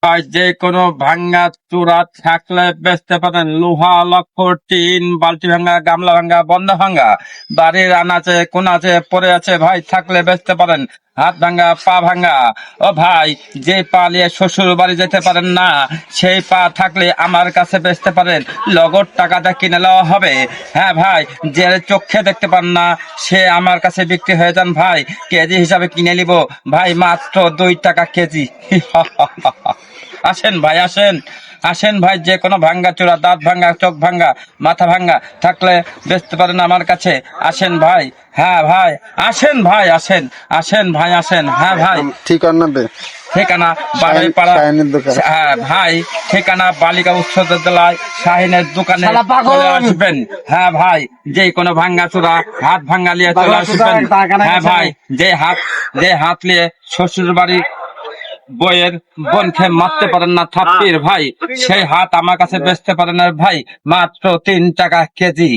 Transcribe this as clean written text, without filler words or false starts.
ভাই যে কোনো ভাঙ্গা চূড়া থাকলে বেচতে পারেন। লোহা লক্ষ্য, টিন, বালতি ভাঙ্গা, গামলা ভাঙ্গা, বন্ধ ভাঙ্গা, বাড়ির আনাচে কোনাচে পড়ে আছে ভাই, থাকলে বেচতে পারেন। হাত ভাঙ্গা, পা ভাঙ্গা, ও ভাই যে পা নিয়ে শ্বশুর বাড়ি যেতে পারেন না, সেই পা থাকলে আমার কাছে বেচতে পারেন। নগদ টাকাটা কিনে নেওয়া হবে। হ্যাঁ ভাই, যে চোখে দেখতে পান না সে আমার কাছে বিক্রি হয়ে যান ভাই, কেজি হিসাবে কিনে নিব ভাই, মাত্র 2 টাকা কেজি। আসেন ভাই, আসেন আসেন ভাই, যে কোনো ভাঙ্গা চোরা, দাঁত ভাঙ্গা, চোখ ভাঙ্গা, মাথা ভাঙ্গা থাকলে বেচতে পারেন আমার কাছে। আসেন ভাই, হ্যাঁ ভাই, আসেন ভাই, আসেন আসেন ভাই, আসেন। হ্যাঁ ভাই, ঠিকানা দে। ঠিকানা বাড়িপাড়া। শাহিনের দোকান। হ্যাঁ ভাই, ঠিকানা বালিকা উচ্চ বিদ্যালয়, শাহিনের দোকানে চলে আসবেন। হ্যাঁ ভাই, যে কোনো ভাঙ্গা চূড়া, হাত ভাঙ্গা নিয়ে চলে আসবেন। হ্যাঁ ভাই, যে হাত নিয়ে শ্বশুর বাড়ি বইয়ের বোনকে মারতে পারেন না থাপ্পির ভাই, সেই হাত আমার কাছে বেচতে পারেন না ভাই, মাত্র 3 টাকা কেজি।